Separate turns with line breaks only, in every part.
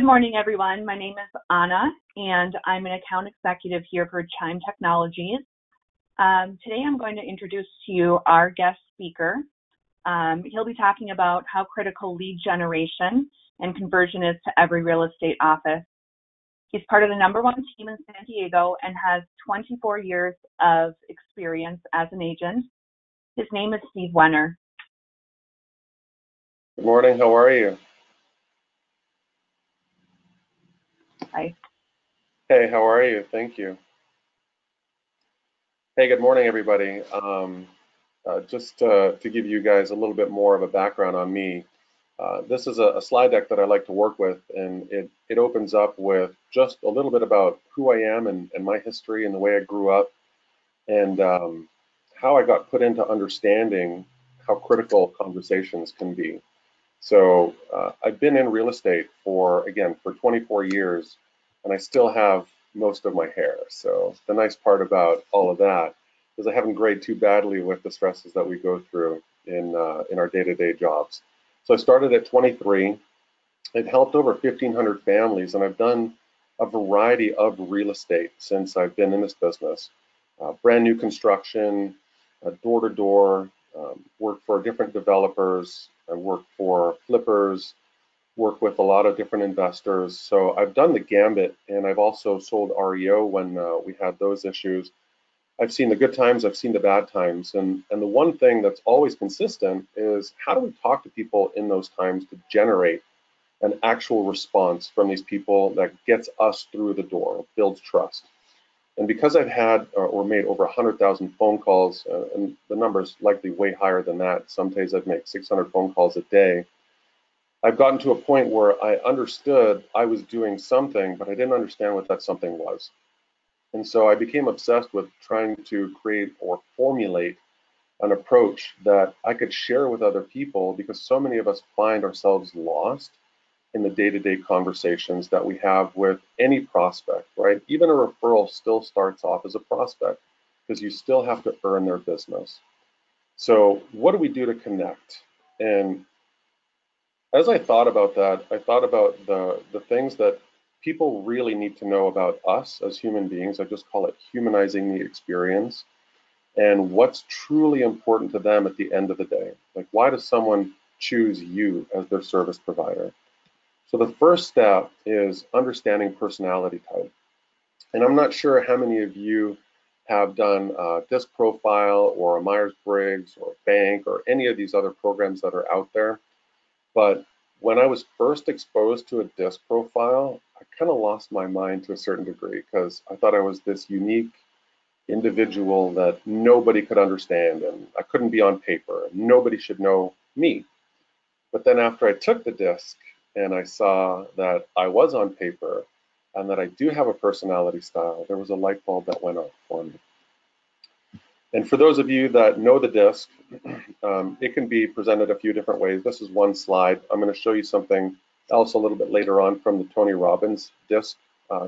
morning, everyone. My name is Anna, and I'm an account executive here for Chime Technologies. Today, I'm going to introduce to you our guest speaker. He'll be talking about how critical lead generation and conversion is to every real estate office. He's part of the #1 team in San Diego and has 24 years of experience as an agent. His name is Steve Wenner.
Good morning. How are you?
Hi.
Hey, how are you? Thank you. Hey, good morning, everybody. Just to give you guys a little bit more of a background on me, this is a slide deck that I like to work with, and it opens up with just a little bit about who I am and my history and the way I grew up, and how I got put into understanding how critical conversations can be. So I've been in real estate for 24 years, and I still have most of my hair. So the nice part about all of that is I haven't grayed too badly with the stresses that we go through in our day-to-day jobs. So I started at 23. I've helped over 1,500 families, and I've done a variety of real estate since I've been in this business. Brand new construction, door-to-door, worked for different developers. I work for flippers, work with a lot of different investors. So I've done the gambit, and I've also sold REO when we had those issues. I've seen the good times, I've seen the bad times. And the one thing that's always consistent is how do we talk to people in those times to generate an actual response from these people that gets us through the door, builds trust. And because I've had or made over 100,000 phone calls, and the number is likely way higher than that. Some days I've made 600 phone calls a day. I've gotten to a point where I understood I was doing something, but I didn't understand what that something was. And so I became obsessed with trying to create or formulate an approach that I could share with other people, because so many of us find ourselves lost in the day-to-day conversations that we have with any prospect, right? Even a referral still starts off as a prospect because you still have to earn their business. So what do we do to connect? And as I thought about that, I thought about the things that people really need to know about us as human beings. I just call it humanizing the experience, and what's truly important to them at the end of the day. Like, why does someone choose you as their service provider? So the first step is understanding personality type. And I'm not sure how many of you have done a DISC profile or a Myers-Briggs or Bank or any of these other programs that are out there. But when I was first exposed to a DISC profile, I kind of lost my mind to a certain degree, because I thought I was this unique individual that nobody could understand, and I couldn't be on paper. Nobody should know me. But then after I took the DISC and I saw that I was on paper and that I do have a personality style, there was a light bulb that went off for me. And for those of you that know the DISC, it can be presented a few different ways. This is one slide. I'm going to show you something else a little bit later on from the Tony Robbins DISC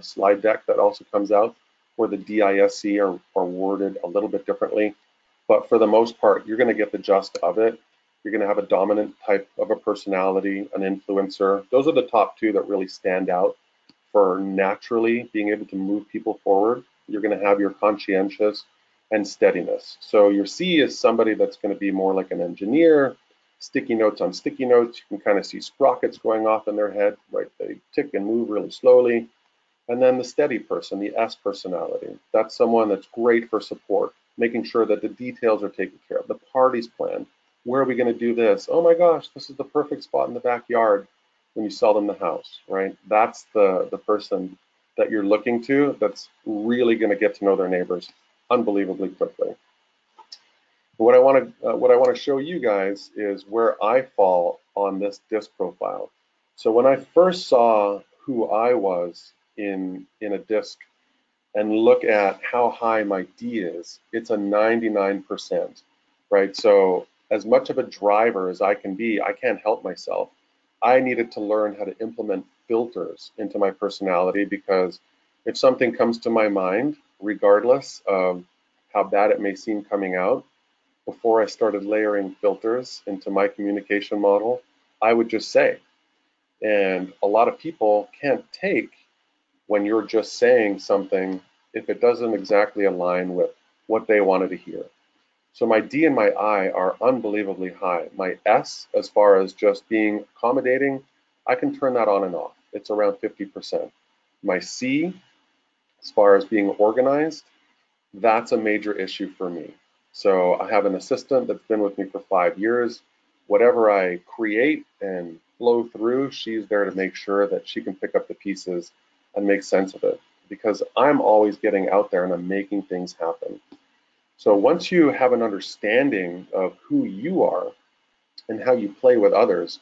slide deck that also comes out, where the DISC are worded a little bit differently. But for the most part, you're going to get the gist of it. You're going to have a dominant type of a personality, an influencer. Those are the top two that really stand out for naturally being able to move people forward. You're going to have your conscientious and steadiness. So your C is somebody that's going to be more like an engineer, sticky notes on sticky notes. You can kind of see sprockets going off in their head, right? They tick and move really slowly. And then the steady person, the S personality. That's someone that's great for support, making sure that the details are taken care of, the party's planned. Where are we going to do this? Oh my gosh, this is the perfect spot in the backyard when you sell them the house, right? That's the person that you're looking to that's really going to get to know their neighbors unbelievably quickly. What I want to show you guys is where I fall on this DISC profile. So when I first saw who I was in a DISC and look at how high my D is, it's a 99%, right? So as much of a driver as I can be, I can't help myself. I needed to learn how to implement filters into my personality, because if something comes to my mind, regardless of how bad it may seem coming out, before I started layering filters into my communication model, I would just say, And a lot of people can't take when you're just saying something if it doesn't exactly align with what they wanted to hear. So my D and my I are unbelievably high. My S, as far as just being accommodating, I can turn that on and off. It's around 50%. My C, as far as being organized, that's a major issue for me. So I have an assistant that's been with me for 5 years. Whatever I create and flow through, she's there to make sure that she can pick up the pieces and make sense of it. Because I'm always getting out there and I'm making things happen. So once you have an understanding of who you are and how you play with others,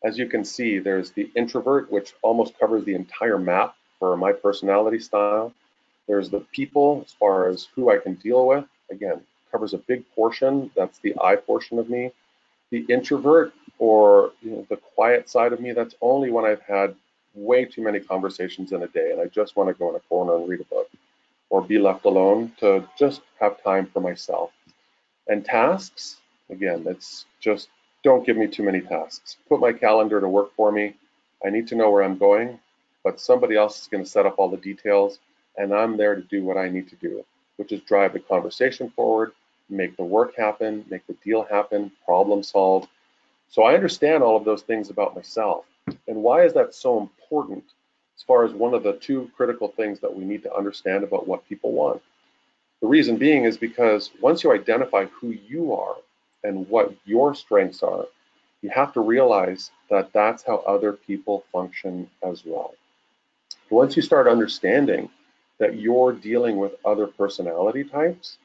as you can see, there's the introvert, which almost covers the entire map for my personality style. There's the people, as far as who I can deal with. Again, covers a big portion. That's the I portion of me. The introvert, or the quiet side of me, that's only when I've had way too many conversations in a day and I just want to go in a corner and read a book or be left alone to just have time for myself. And tasks, again, it's just don't give me too many tasks. Put my calendar to work for me. I need to know where I'm going, but somebody else is going to set up all the details, and I'm there to do what I need to do, which is drive the conversation forward, make the work happen, make the deal happen, problem solve. So I understand all of those things about myself. And why is that so important as far as one of the two critical things that we need to understand about what people want? The reason being is because once you identify who you are and what your strengths are, you have to realize that that's how other people function as well. Once you start understanding that you're dealing with other personality types,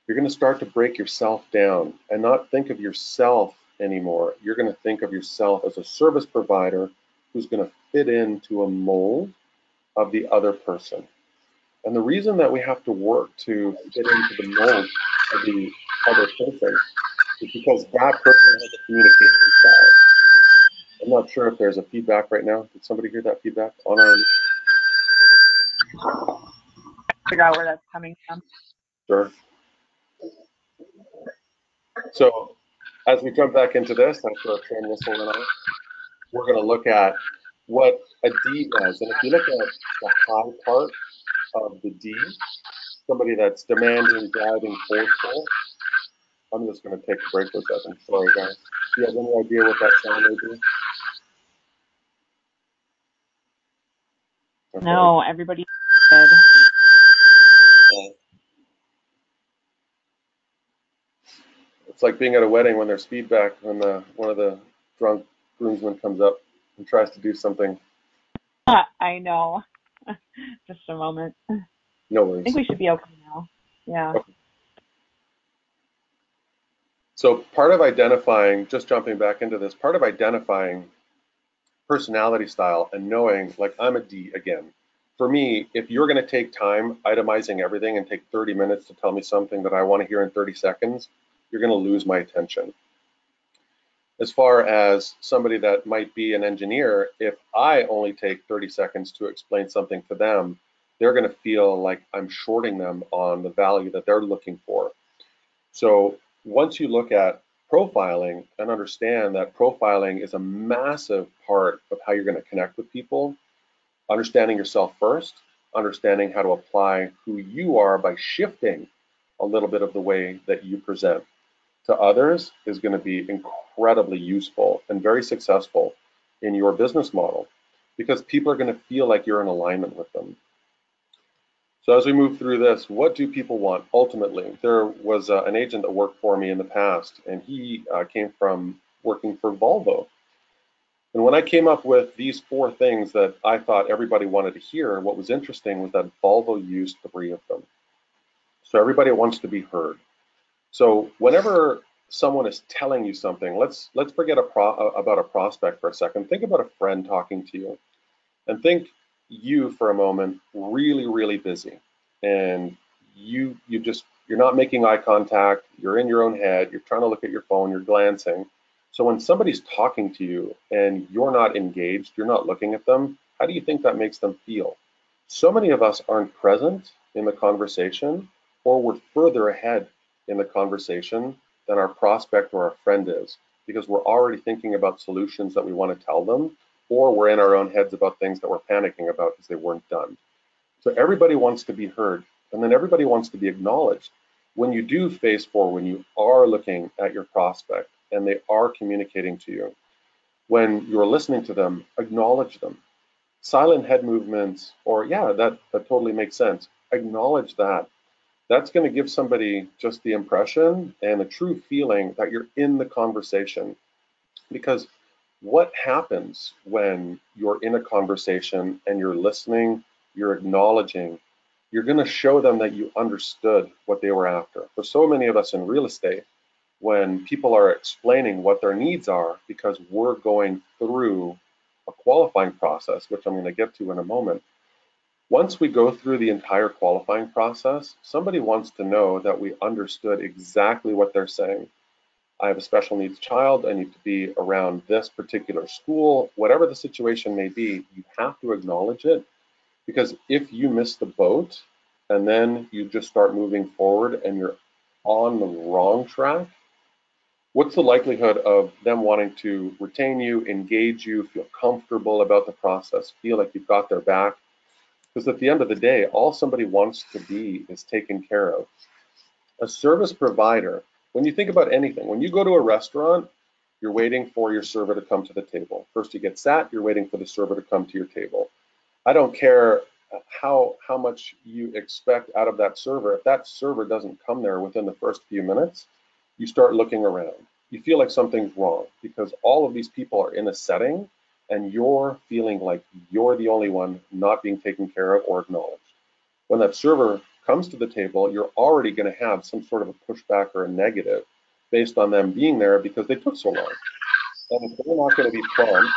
you're going to start to break yourself down and not think of yourself anymore. You're going to think of yourself as a service provider who's going to fit into a mold of the other person. And the reason that we have to work to fit into the mold of the other person is because that person has a communication style. I'm not sure if there's a feedback right now. Did somebody hear that feedback on our?
Figure out where that's coming from.
Sure. So as we jump back into this, after our train whistle went off, we're going to look at what a D does. And if you look at the high part of the D, somebody that's demanding, driving, forceful, I'm just going to take a break for a second. Sorry, guys. Do you have any idea what that sound may be? Okay.
No, everybody did.
It's like being at a wedding when there's feedback when one of the drunk groomsmen comes up and tries to do something.
I know. Just a moment.
No
I
worries.
think we should be okay now. Yeah.
Okay. So part of identifying, just jumping back into this, part of identifying personality style and knowing, like, I'm a D again. For me, if you're going to take time itemizing everything and take 30 minutes to tell me something that I want to hear in 30 seconds, you're going to lose my attention. As far as somebody that might be an engineer, if I only take 30 seconds to explain something to them, they're going to feel like I'm shorting them on the value that they're looking for. So once you look at profiling and understand that profiling is a massive part of how you're going to connect with people, understanding yourself first, understanding how to apply who you are by shifting a little bit of the way that you present to others is going to be incredibly useful and very successful in your business model because people are going to feel like you're in alignment with them. So as we move through this, what do people want ultimately? There was an agent that worked for me in the past, and he came from working for Volvo. And when I came up with these four things that I thought everybody wanted to hear, what was interesting was that Volvo used three of them. So everybody wants to be heard. So whenever someone is telling you something, let's forget about a prospect for a second. Think about a friend talking to you, and think you for a moment really, really busy, and you're not making eye contact. You're in your own head. You're trying to look at your phone. You're glancing. So when somebody's talking to you and you're not engaged, you're not looking at them, how do you think that makes them feel? So many of us aren't present in the conversation, or we're further ahead in the conversation than our prospect or our friend is, because we're already thinking about solutions that we want to tell them or we're in our own heads about things that we're panicking about because they weren't done. So everybody wants to be heard, and then everybody wants to be acknowledged. When you do face forward, when you are looking at your prospect and they are communicating to you, when you're listening to them, acknowledge them. Silent head movements, or yeah, that totally makes sense. Acknowledge that. That's going to give somebody just the impression and a true feeling that you're in the conversation. Because what happens when you're in a conversation and you're listening, you're acknowledging, you're going to show them that you understood what they were after. For so many of us in real estate, when people are explaining what their needs are, because we're going through a qualifying process, which I'm going to get to in a moment, once we go through the entire qualifying process, somebody wants to know that we understood exactly what they're saying. I have a special needs child, I need to be around this particular school, whatever the situation may be, you have to acknowledge it, because if you miss the boat and then you just start moving forward and you're on the wrong track, what's the likelihood of them wanting to retain you, engage you, feel comfortable about the process, feel like you've got their back? Because at the end of the day, all somebody wants to be is taken care of. A service provider, when you think about anything, when you go to a restaurant, you're waiting for your server to come to the table. First you get sat, you're waiting for the server to come to your table. I don't care how much you expect out of that server. If that server doesn't come there within the first few minutes, you start looking around. You feel like something's wrong because all of these people are in a setting and you're feeling like you're the only one not being taken care of or acknowledged. When that server comes to the table, you're already going to have some sort of a pushback or a negative based on them being there because they took so long. And if they're not going to be prompt,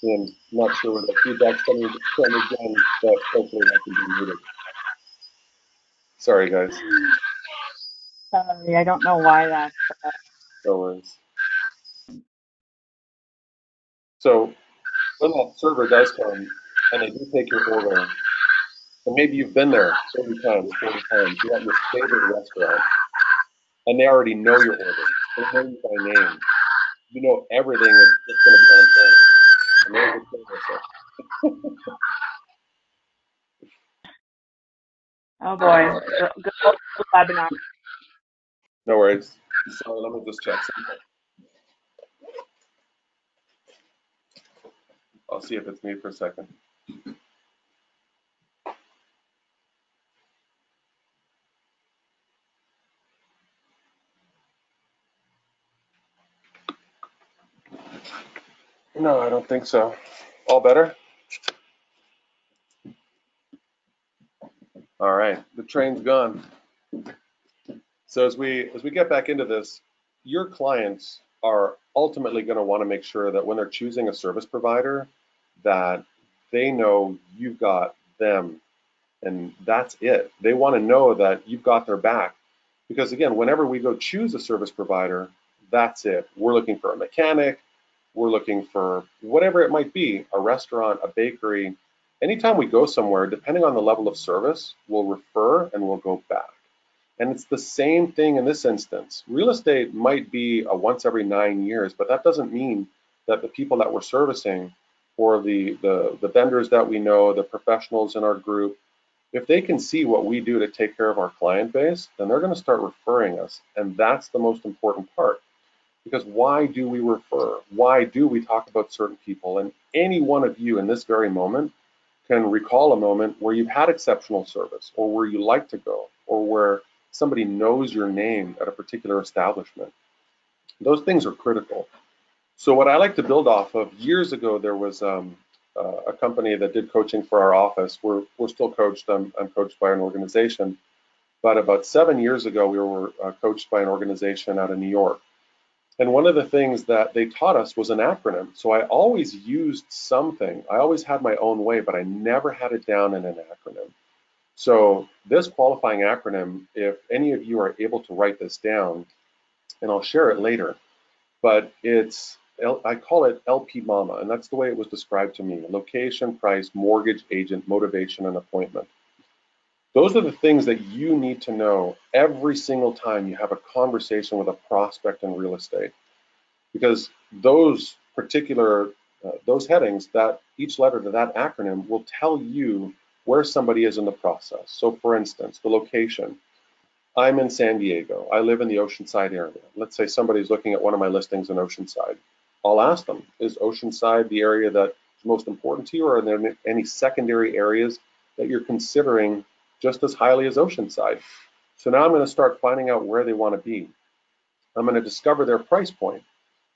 and not sure where the feedback's coming from again, but hopefully that can be muted. Sorry, guys.
Sorry, I don't know why that's.
No worries. So when that server does come and they do take your order, and maybe you've been there 30 times, 40 times, you're at your favorite restaurant, and they already know your order. They know you by name. You know everything is just going to be on point. And there's a server.
Oh boy, good old webinar.
No worries. Sorry, let me just check something. I'll see if it's me for a second. No, I don't think so. All better? All right, the train's gone. So as we get back into this, your clients are ultimately going to want to make sure that when they're choosing a service provider, that they know you've got them, and that's it. They want to know that you've got their back, because again, whenever we go choose a service provider, that's it. We're looking for a mechanic, we're looking for whatever it might be, a restaurant, a bakery. Anytime we go somewhere, depending on the level of service, we'll refer and we'll go back. And it's the same thing in this instance. Real estate might be a once every 9 years, but that doesn't mean that the people that we're servicing, or the vendors that we know, the professionals in our group, if they can see what we do to take care of our client base, then they're going to start referring us. And that's the most important part. Because why do we refer? Why do we talk about certain people? And any one of you in this very moment can recall a moment where you've had exceptional service, or where you like to go, or where somebody knows your name at a particular establishment. Those things are critical. So what I like to build off of, years ago, there was a company that did coaching for our office. We're still coached. I'm coached by an organization. But about 7 years ago, we were coached by an organization out of New York. And one of the things that they taught us was an acronym. So I always used something. I always had my own way, but I never had it down in an acronym. So this qualifying acronym, if any of you are able to write this down, and I'll share it later, but I call it LP Mama, and that's the way it was described to me: location, price, mortgage, agent, motivation, and appointment. Those are the things that you need to know every single time you have a conversation with a prospect in real estate, because those particular those headings, that each letter to that acronym will tell you where somebody is in the process. So for instance, the location. I'm in San Diego. I live in the Oceanside area. Let's say somebody's looking at one of my listings in Oceanside. I'll ask them, is Oceanside the area that's most important to you, or are there any secondary areas that you're considering just as highly as Oceanside? So now I'm going to start finding out where they want to be. I'm going to discover their price point.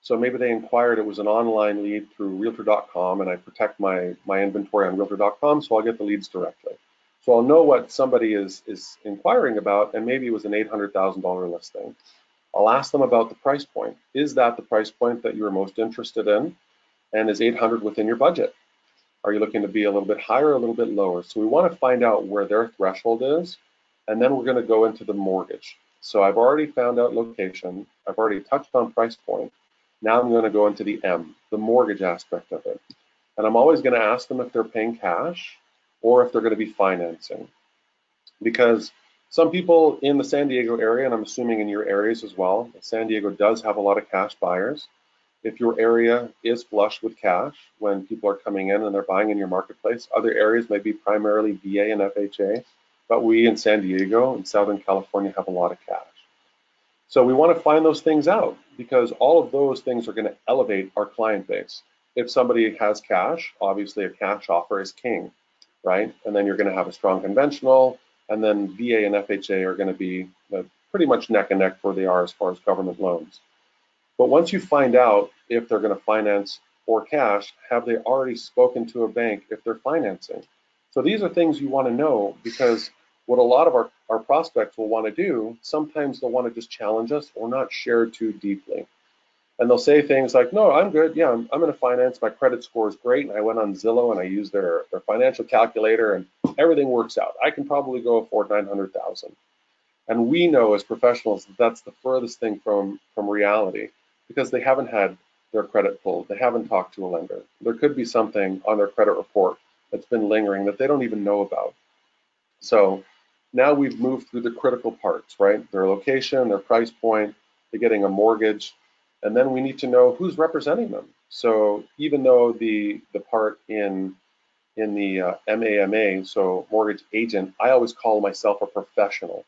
So maybe they inquired, it was an online lead through realtor.com, and I protect my inventory on realtor.com, so I'll get the leads directly. So I'll know what somebody is inquiring about, and maybe it was an $800,000 listing. I'll ask them about the price point. Is that the price point that you're most interested in? And is 800 within your budget? Are you looking to be a little bit higher or a little bit lower? So we want to find out where their threshold is, and then we're going to go into the mortgage. So I've already found out location. I've already touched on price point. Now I'm going to go into the M, the mortgage aspect of it. And I'm always going to ask them if they're paying cash or if they're going to be financing. Because some people in the San Diego area, and I'm assuming in your areas as well, San Diego does have a lot of cash buyers. If your area is flush with cash when people are coming in and they're buying in your marketplace, other areas may be primarily VA and FHA, but we in San Diego and Southern California have a lot of cash. So we want to find those things out because all of those things are going to elevate our client base. If somebody has cash, obviously a cash offer is king, right? And then you're going to have a strong conventional, and then VA and FHA are going to be pretty much neck and neck where they are as far as government loans. But once you find out if they're going to finance or cash, have they already spoken to a bank if they're financing? So these are things you want to know because what a lot of our prospects will want to do, sometimes they'll want to just challenge us or not share too deeply. And they'll say things like, no, I'm good. Yeah, I'm going to finance. My credit score is great. And I went on Zillow and I used their financial calculator and everything works out. I can probably go afford $900,000. And we know as professionals that that's the furthest thing from reality because they haven't had their credit pulled. They haven't talked to a lender. There could be something on their credit report that's been lingering that they don't even know about. So now we've moved through the critical parts, right? Their location, their price point, they're getting a mortgage, and then we need to know who's representing them. So even though the part in the MAMA, so mortgage agent, I always call myself a professional.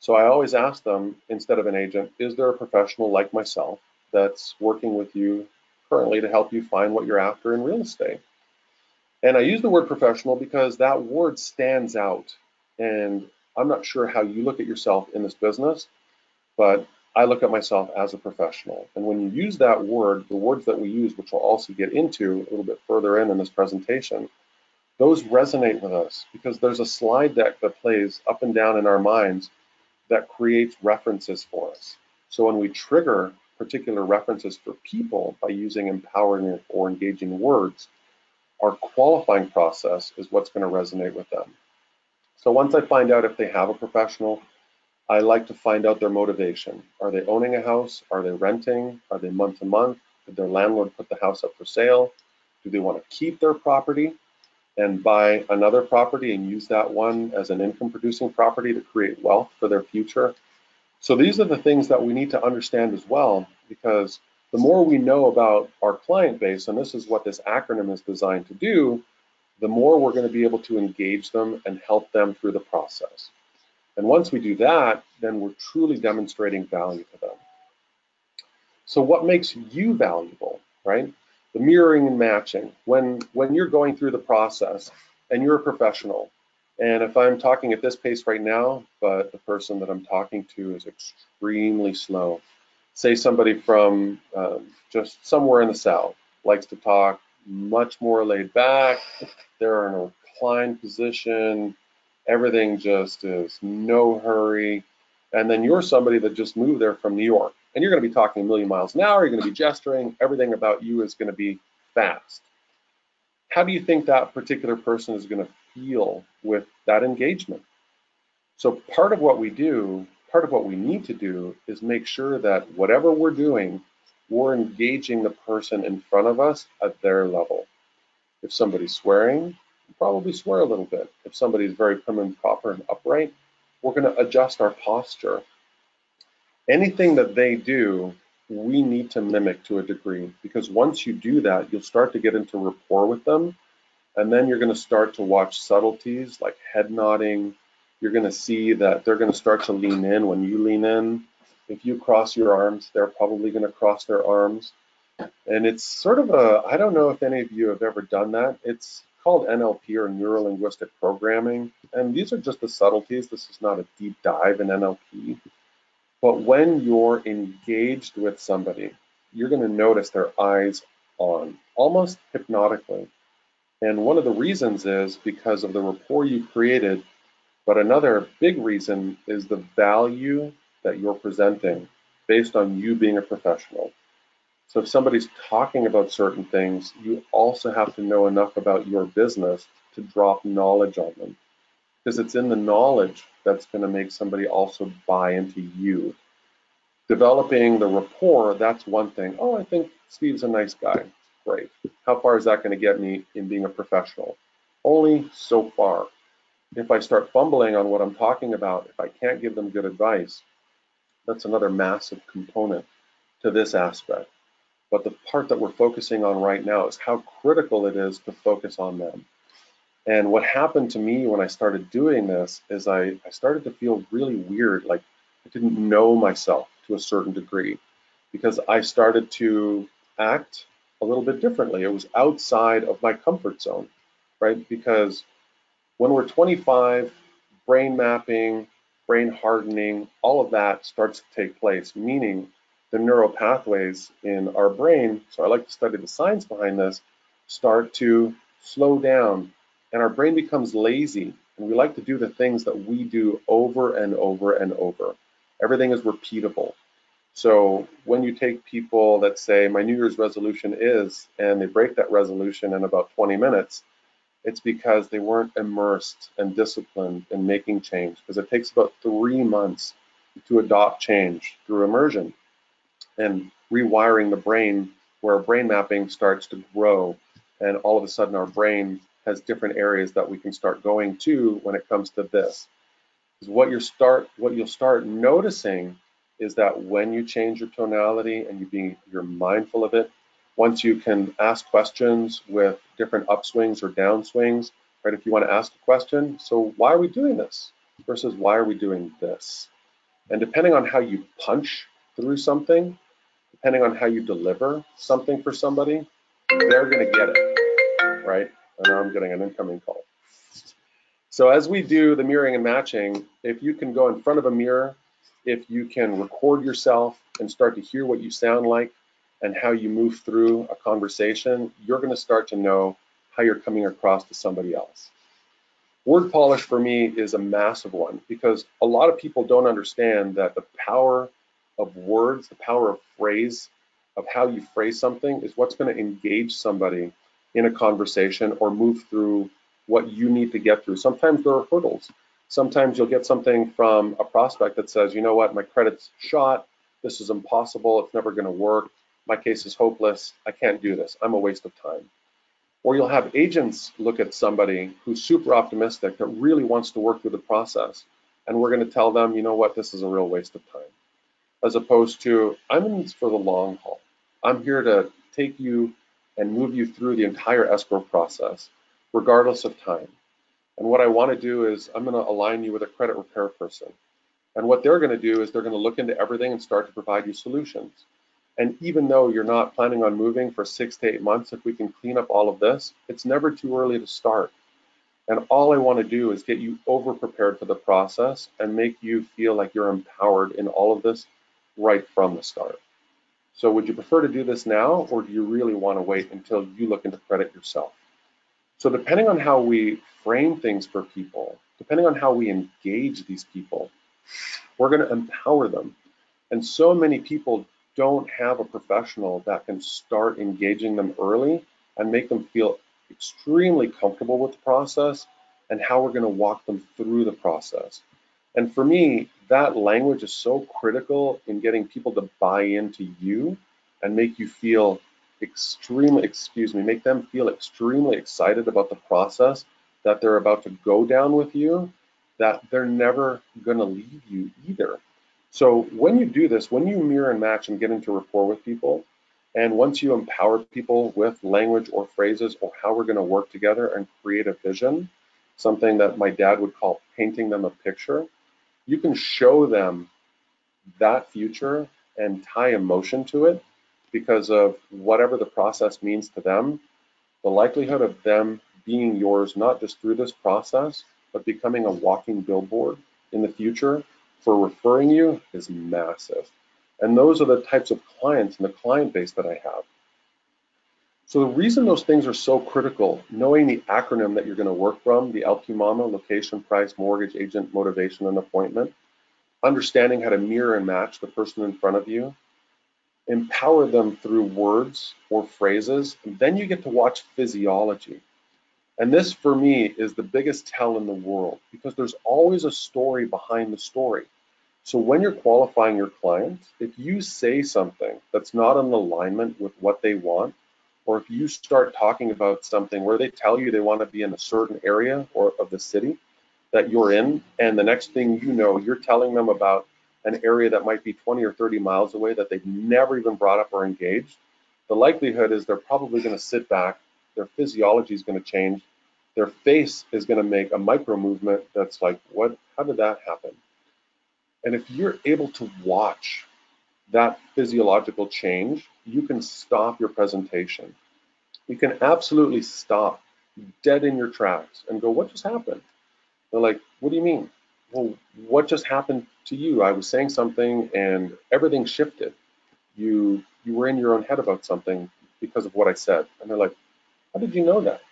So I always ask them, instead of an agent, is there a professional like myself that's working with you currently to help you find what you're after in real estate? And I use the word professional because that word stands out. And I'm not sure how you look at yourself in this business, but I look at myself as a professional. And when you use that word, the words that we use, which we'll also get into a little bit further in this presentation, those resonate with us because there's a slide deck that plays up and down in our minds that creates references for us. So when we trigger particular references for people by using empowering or engaging words, our qualifying process is what's going to resonate with them. So once I find out if they have a professional, I like to find out their motivation. Are they owning a house? Are they renting? Are they month to month? Did their landlord put the house up for sale? Do they want to keep their property and buy another property and use that one as an income producing property to create wealth for their future? So these are the things that we need to understand as well, because the more we know about our client base, and this is what this acronym is designed to do, the more we're going to be able to engage them and help them through the process. And once we do that, then we're truly demonstrating value to them. So what makes you valuable, right? The mirroring and matching. When you're going through the process and you're a professional, and if I'm talking at this pace right now, but the person that I'm talking to is extremely slow, say somebody from just somewhere in the South, likes to talk much more laid back, they're in a reclined position, everything just is no hurry, and then you're somebody that just moved there from New York, and you're going to be talking a million miles an hour, you're going to be gesturing, everything about you is going to be fast. How do you think that particular person is going to feel with that engagement? So part of what we do, part of what we need to do is make sure that whatever we're doing, we're engaging the person in front of us at their level. If somebody's swearing, we'll probably swear a little bit. If somebody's very prim and proper and upright, we're going to adjust our posture. Anything that they do we need to mimic to a degree, because once you do that, you'll start to get into rapport with them. And then you're going to start to watch subtleties like head nodding. You're going to see that they're going to start to lean in when you lean in. If you cross your arms, they're probably going to cross their arms. And it's sort of I don't know if any of you have ever done that. It's called NLP, or neuro linguistic programming. And these are just the subtleties. This is not a deep dive in NLP. But when you're engaged with somebody, you're going to notice their eyes on, almost hypnotically. And one of the reasons is because of the rapport you created, but another big reason is the value that you're presenting based on you being a professional. So if somebody's talking about certain things, you also have to know enough about your business to drop knowledge on them, because it's in the knowledge that's going to make somebody also buy into you. Developing the rapport, that's one thing. Oh, I think Steve's a nice guy. Great. How far is that going to get me in being a professional? Only so far. If I start fumbling on what I'm talking about, if I can't give them good advice, that's another massive component to this aspect. But the part that we're focusing on right now is how critical it is to focus on them. And what happened to me when I started doing this is I started to feel really weird, like I didn't know myself to a certain degree, because I started to act a little bit differently. It was outside of my comfort zone, right? Because when we're 25, brain mapping, brain hardening, all of that starts to take place, meaning the neural pathways in our brain, so I like to study the science behind this, start to slow down, and our brain becomes lazy, and we like to do the things that we do over and over and over. Everything is repeatable. So when you take people that say, my New Year's resolution is, and they break that resolution in about 20 minutes, it's because they weren't immersed and disciplined in making change, because it takes about 3 months to adopt change through immersion and rewiring the brain, where brain mapping starts to grow, and all of a sudden our brain has different areas that we can start going to when it comes to this. Because what you'll start noticing is that when you change your tonality and you're mindful of it, once you can ask questions with different upswings or downswings, right? If you want to ask a question, so why are we doing this versus why are we doing this? And depending on how you punch through something, depending on how you deliver something for somebody, they're going to get it, right? And now I'm getting an incoming call. So as we do the mirroring and matching, if you can go in front of a mirror, if you can record yourself and start to hear what you sound like and how you move through a conversation, you're going to start to know how you're coming across to somebody else. Word polish for me is a massive one, because a lot of people don't understand that the power of words, the power of phrase, of how you phrase something is what's going to engage somebody in a conversation or move through what you need to get through. Sometimes there are hurdles. Sometimes you'll get something from a prospect that says, you know what, my credit's shot, this is impossible, it's never going to work, my case is hopeless, I can't do this, I'm a waste of time. Or you'll have agents look at somebody who's super optimistic that really wants to work through the process, and we're going to tell them, you know what, this is a real waste of time. As opposed to, I'm in this for the long haul. I'm here to take you and move you through the entire escrow process, regardless of time. And what I want to do is I'm going to align you with a credit repair person. And what they're going to do is they're going to look into everything and start to provide you solutions. And even though you're not planning on moving for 6 to 8 months, if we can clean up all of this, it's never too early to start. And all I want to do is get you over prepared for the process and make you feel like you're empowered in all of this right from the start. So would you prefer to do this now, or do you really want to wait until you look into credit yourself? So depending on how we frame things for people, depending on how we engage these people, we're going to empower them. And so many people don't have a professional that can start engaging them early and make them feel extremely comfortable with the process and how we're going to walk them through the process. And for me, that language is so critical in getting people to buy into you and make you feel make them feel extremely excited about the process that they're about to go down with you, that they're never going to leave you either. So when you do this, when you mirror and match and get into rapport with people, and once you empower people with language or phrases or how we're going to work together and create a vision, something that my dad would call painting them a picture, you can show them that future and tie emotion to it because of whatever the process means to them. The likelihood of them being yours, not just through this process, but becoming a walking billboard in the future for referring you is massive. And those are the types of clients and the client base that I have. So the reason those things are so critical, knowing the acronym that you're going to work from, the LQMAMA, location, price, mortgage, agent, motivation, and appointment, understanding how to mirror and match the person in front of you, empower them through words or phrases, and then you get to watch physiology. And this, for me, is the biggest tell in the world because there's always a story behind the story. So when you're qualifying your client, if you say something that's not in alignment with what they want, or if you start talking about something where they tell you they want to be in a certain area or of the city that you're in, and the next thing you know, you're telling them about an area that might be 20 or 30 miles away that they've never even brought up or engaged, the likelihood is they're probably going to sit back, their physiology is going to change, their face is going to make a micro movement that's like, what? How did that happen? And if you're able to watch that physiological change, you can stop your presentation. You can absolutely stop dead in your tracks and go, what just happened? They're like, what do you mean? Well, what just happened to you? I was saying something and everything shifted. You were in your own head about something because of what I said. And they're like, how did you know that?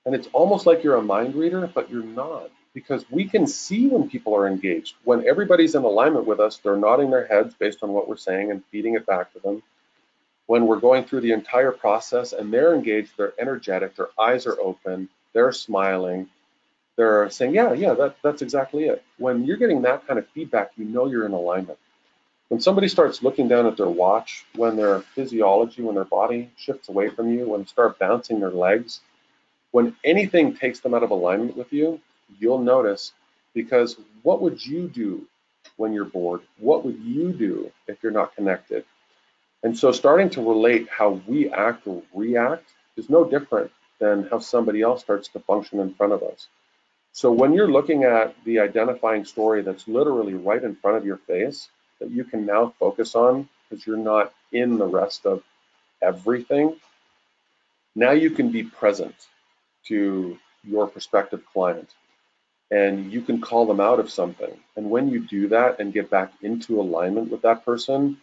And it's almost like you're a mind reader, but you're not, because we can see when people are engaged. When everybody's in alignment with us, they're nodding their heads based on what we're saying and feeding it back to them. When we're going through the entire process and they're engaged, they're energetic, their eyes are open, they're smiling, they're saying, yeah, that's exactly it. When you're getting that kind of feedback, you know you're in alignment. When somebody starts looking down at their watch, when their physiology, when their body shifts away from you, when they start bouncing their legs, when anything takes them out of alignment with you, you'll notice, because what would you do when you're bored? What would you do if you're not connected? And so starting to relate how we act or react is no different than how somebody else starts to function in front of us. So when you're looking at the identifying story that's literally right in front of your face, that you can now focus on because you're not in the rest of everything, now you can be present to your prospective client and you can call them out of something. And when you do that and get back into alignment with that person,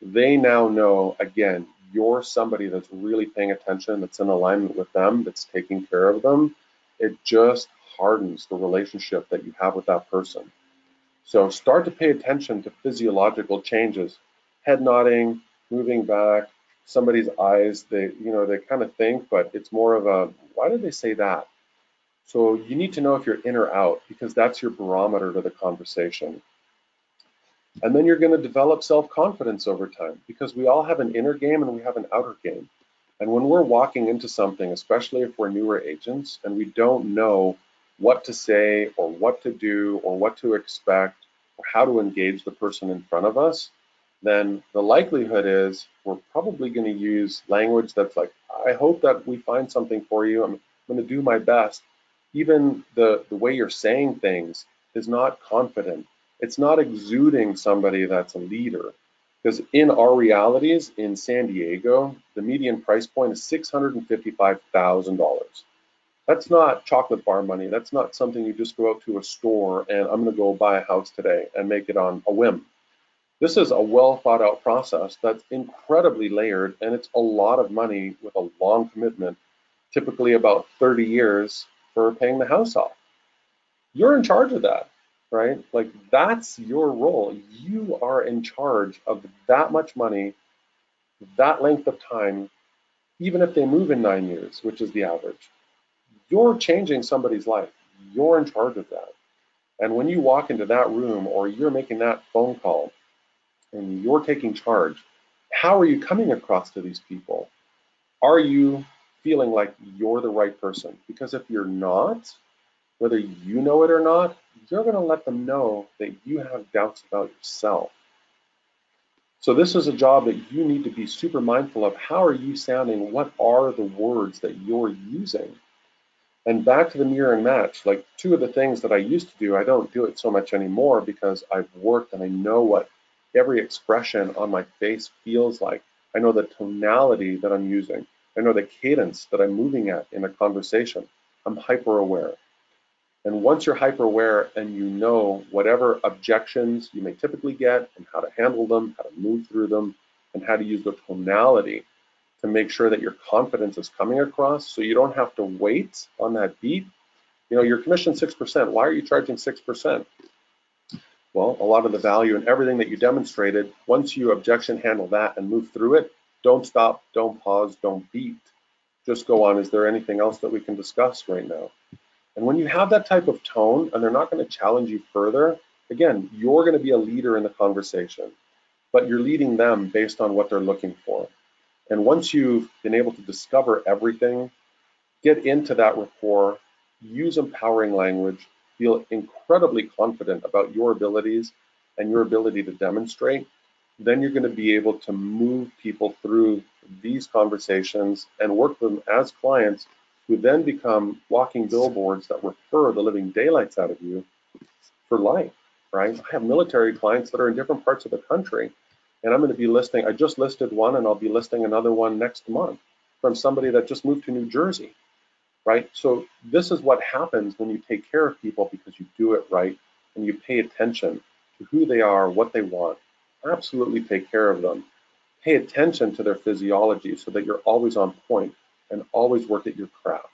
they now know, again, you're somebody that's really paying attention, that's in alignment with them, that's taking care of them. It just hardens the relationship that you have with that person. So start to pay attention to physiological changes, head nodding, moving back, somebody's eyes, they kind of think, but it's more of a, why did they say that? So you need to know if you're in or out because that's your barometer to the conversation. And then you're going to develop self-confidence over time because we all have an inner game and we have an outer game. And when we're walking into something, especially if we're newer agents and we don't know what to say or what to do or what to expect or how to engage the person in front of us, then the likelihood is we're probably going to use language that's like, I hope that we find something for you. I'm going to do my best. Even the way you're saying things is not confident. It's not exuding somebody that's a leader. Because in our realities in San Diego, the median price point is $655,000. That's not chocolate bar money. That's not something you just go out to a store and I'm going to go buy a house today and make it on a whim. This is a well thought out process that's incredibly layered and it's a lot of money with a long commitment, typically about 30 years for paying the house off. You're in charge of that, right? Like that's your role. You are in charge of that much money, that length of time, even if they move in 9 years, which is the average. You're changing somebody's life. You're in charge of that. And when you walk into that room or you're making that phone call and you're taking charge, how are you coming across to these people? Are you feeling like you're the right person? Because if you're not, whether you know it or not, you're going to let them know that you have doubts about yourself. So this is a job that you need to be super mindful of. How are you sounding? What are the words that you're using? And back to the mirror and match, like two of the things that I used to do, I don't do it so much anymore because I've worked and I know what every expression on my face feels like. I know the tonality that I'm using. I know the cadence that I'm moving at in a conversation. I'm hyper aware. And once you're hyper aware and you know whatever objections you may typically get and how to handle them, how to move through them, and how to use the tonality to make sure that your confidence is coming across so you don't have to wait on that beat. You know, your commission 6%. Why are you charging 6%? Well, a lot of the value and everything that you demonstrated, once you objection handle that and move through it, don't stop, don't pause, don't beat. Just go on. Is there anything else that we can discuss right now? And when you have that type of tone and they're not going to challenge you further, again, you're going to be a leader in the conversation, but you're leading them based on what they're looking for. And once you've been able to discover everything, get into that rapport, use empowering language, feel incredibly confident about your abilities and your ability to demonstrate, then you're going to be able to move people through these conversations and work them as clients who then become walking billboards that refer the living daylights out of you for life, right? I have military clients that are in different parts of the country, and I'm going to be listing, I just listed one and I'll be listing another one next month from somebody that just moved to New Jersey, right? So this is what happens when you take care of people because you do it right and you pay attention to who they are, what they want. Absolutely take care of them. Pay attention to their physiology so that you're always on point and always work at your craft.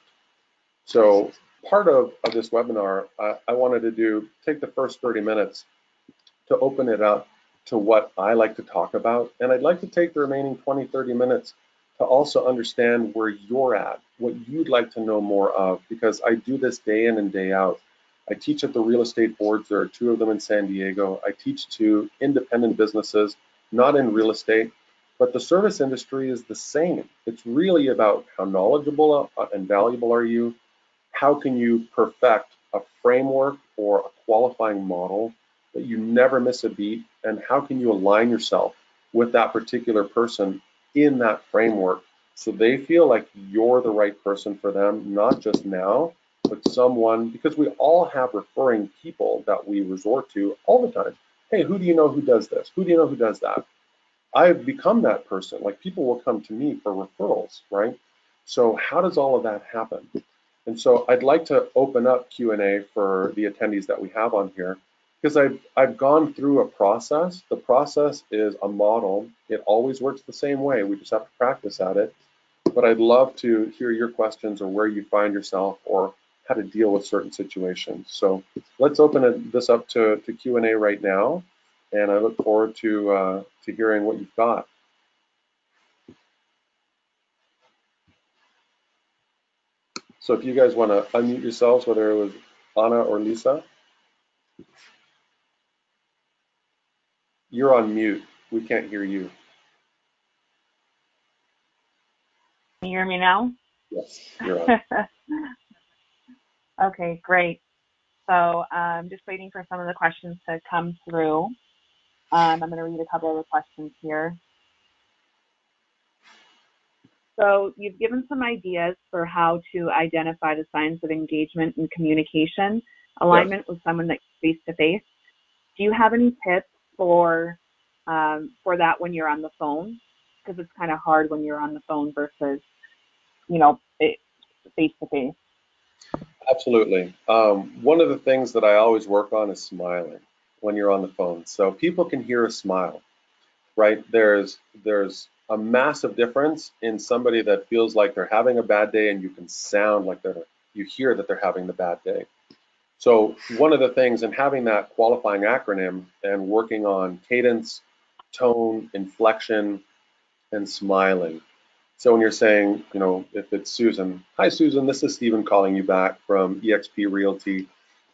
So part of this webinar, I wanted to take the first 30 minutes to open it up to what I like to talk about. And I'd like to take the remaining 20, 30 minutes to also understand where you're at, what you'd like to know more of, because I do this day in and day out. I teach at the real estate boards. There are two of them in San Diego. I teach to independent businesses, not in real estate, but the service industry is the same. It's really about how knowledgeable and valuable are you? How can you perfect a framework or a qualifying model that you never miss a beat? And how can you align yourself with that particular person in that framework so they feel like you're the right person for them, not just now, but someone, because we all have referring people that we resort to all the time. Hey, who do you know who does this? Who do you know who does that? I've become that person. Like, people will come to me for referrals, right? So how does all of that happen? And so I'd like to open up Q&A for the attendees that we have on here, because I've gone through a process. The process is a model. It always works the same way. We just have to practice at it. But I'd love to hear your questions or where you find yourself or how to deal with certain situations. So let's open this up to Q&A right now. And I look forward to hearing what you've got. So if you guys want to unmute yourselves, whether it was Anna or Lisa, you're on mute. We can't hear you.
Can you hear me now?
Yes, you're on.
Okay, great. So I'm just waiting for some of the questions to come through. I'm going to read a couple of the questions here. So you've given some ideas for how to identify the signs of engagement and communication, alignment with someone that's face-to-face. Do you have any tips for that when you're on the phone? Because it's kind of hard when you're on the phone versus, face-to-face.
Absolutely. One of the things that I always work on is smiling when you're on the phone. So people can hear a smile, right? There's a massive difference in somebody that feels like they're having a bad day and you can sound like you hear that they're having the bad day. So one of the things, and having that qualifying acronym and working on cadence, tone, inflection, and smiling. So when you're saying, if it's Susan, hi Susan, this is Stephen calling you back from eXp Realty,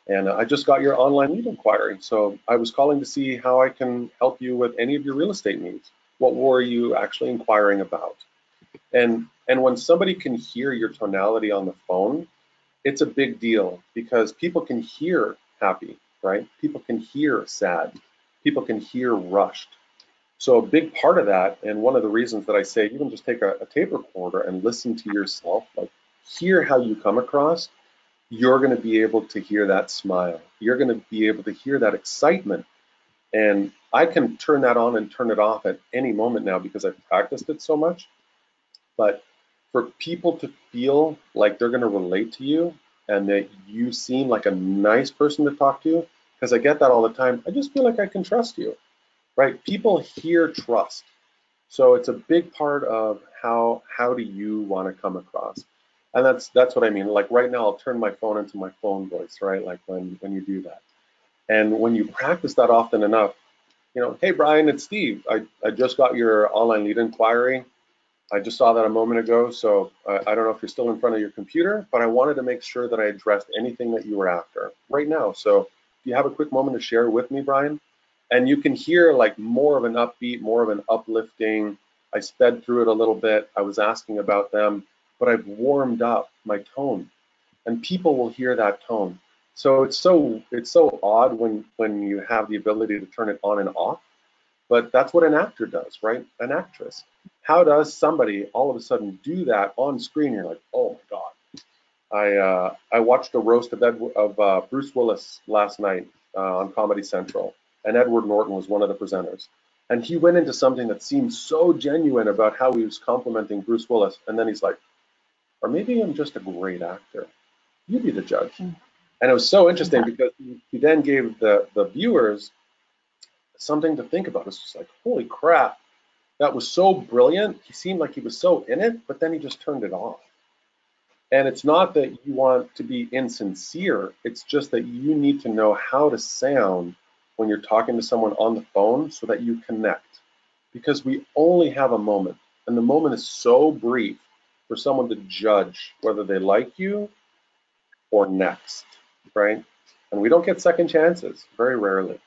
and I just got your online lead inquiry. So I was calling to see how I can help you with any of your real estate needs. What were you actually inquiring about? And when somebody can hear your tonality on the phone, it's a big deal because people can hear happy. right? People can hear sad. People can hear rushed. So a big part of that, and one of the reasons that I say even just take a tape recorder and listen to yourself, like hear how you come across, you're going to be able to hear that smile. You're going to be able to hear that excitement. And I can turn that on and turn it off at any moment now because I've practiced it so much. But for people to feel like they're going to relate to you and that you seem like a nice person to talk to, because I get that all the time, I just feel like I can trust you, right? People hear trust. So it's a big part of how do you want to come across. And that's what I mean. Like right now, I'll turn my phone into my phone voice, right? Like when you do that. And when you practice that often enough, hey, Brian, it's Steve. I just got your online lead inquiry. I just saw that a moment ago, so I don't know if you're still in front of your computer, but I wanted to make sure that I addressed anything that you were after right now. So if you have a quick moment to share with me, Brian, and you can hear like more of an upbeat, more of an uplifting. I sped through it a little bit. I was asking about them, but I've warmed up my tone, and people will hear that tone. So it's so odd when you have the ability to turn it on and off, but that's what an actor does, right? An actress. How does somebody all of a sudden do that on screen? You're like, oh my God. I watched a roast of Bruce Willis last night on Comedy Central, and Edward Norton was one of the presenters. And he went into something that seemed so genuine about how he was complimenting Bruce Willis, and then he's like, or maybe I'm just a great actor. You be the judge. And it was so interesting because he then gave the viewers something to think about. It's just like, holy crap, that was so brilliant. He seemed like he was so in it, but then he just turned it off. And it's not that you want to be insincere, it's just that you need to know how to sound when you're talking to someone on the phone so that you connect. Because we only have a moment, and the moment is so brief for someone to judge whether they like you or next, right? And we don't get second chances, very rarely.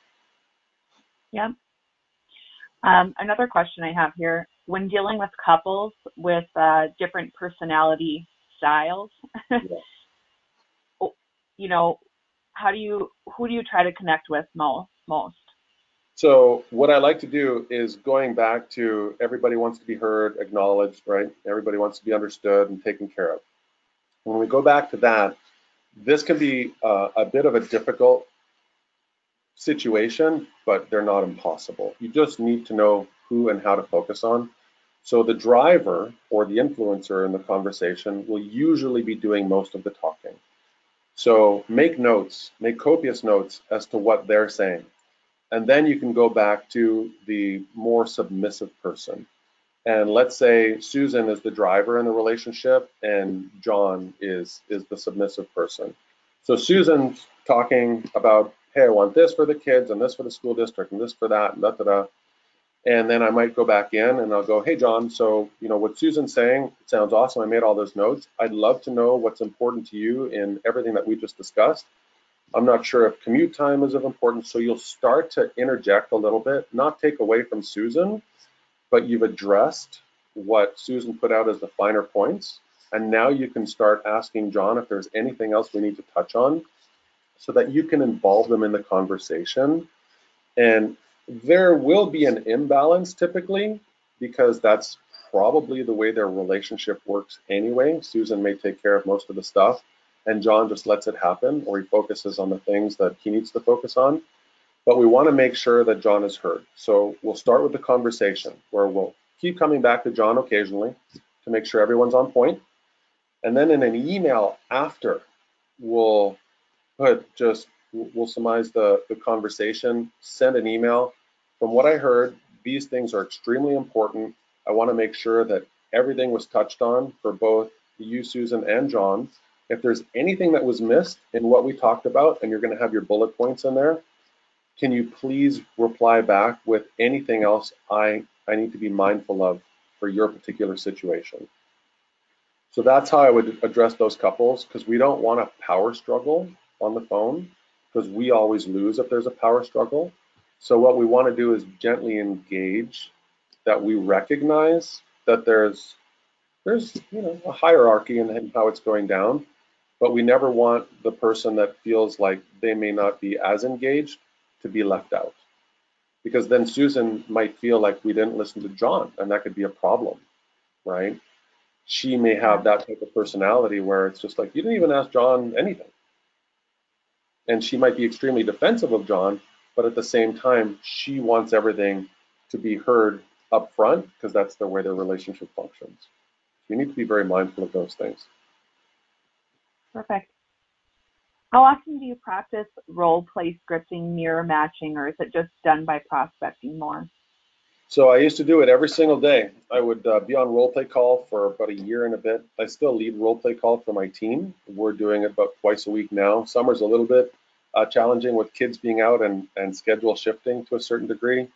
Yeah. Another question I have here, when dealing with couples with different personality styles,
Yeah.
who do you try to connect with most?
So what I like to do is going back to everybody wants to be heard, acknowledged, right? Everybody wants to be understood and taken care of. When we go back to that, this can be a bit of a difficult situation, but they're not impossible. You just need to know who and how to focus on. So the driver or the influencer in the conversation will usually be doing most of the talking. So make notes, make copious notes as to what they're saying. And then you can go back to the more submissive person. And let's say Susan is the driver in the relationship and John is the submissive person. So Susan's talking about, hey, I want this for the kids and this for the school district and this for that and da da da. And then I might go back in and I'll go, hey, John, so, what Susan's saying, it sounds awesome. I made all those notes. I'd love to know what's important to you in everything that we just discussed. I'm not sure if commute time is of importance. So you'll start to interject a little bit, not take away from Susan, but you've addressed what Susan put out as the finer points. And now you can start asking John if there's anything else we need to touch on so that you can involve them in the conversation. And there will be an imbalance typically because that's probably the way their relationship works anyway. Susan may take care of most of the stuff and John just lets it happen, or he focuses on the things that he needs to focus on. But we want to make sure that John is heard. So we'll start with the conversation where we'll keep coming back to John occasionally to make sure everyone's on point. And then in an email after, we'll we'll surmise the conversation, send an email. From what I heard, these things are extremely important. I want to make sure that everything was touched on for both you, Susan, and John. If there's anything that was missed in what we talked about, and you're going to have your bullet points in there, can you please reply back with anything else I need to be mindful of for your particular situation? So that's how I would address those couples, because we don't want a power struggle on the phone, because we always lose if there's a power struggle. So what we want to do is gently engage that we recognize that there's a hierarchy in how it's going down, but we never want the person that feels like they may not be as engaged to be left out. Because then Susan might feel like we didn't listen to John, and that could be a problem, right? She may
Yeah.
have that type of personality where it's just like, you didn't even ask John anything. And she might be extremely defensive of John, but at the same time, she wants everything to be heard up front because that's the way their relationship functions. You need to be very mindful of those things.
Perfect. How often do you practice role play scripting, mirror matching, or is it just done by prospecting more?
So I used to do it every single day. I would be on role play call for about a year and a bit. I still lead role play call for my team. We're doing it about twice a week now. Summer's a little bit challenging with kids being out and schedule shifting to a certain degree.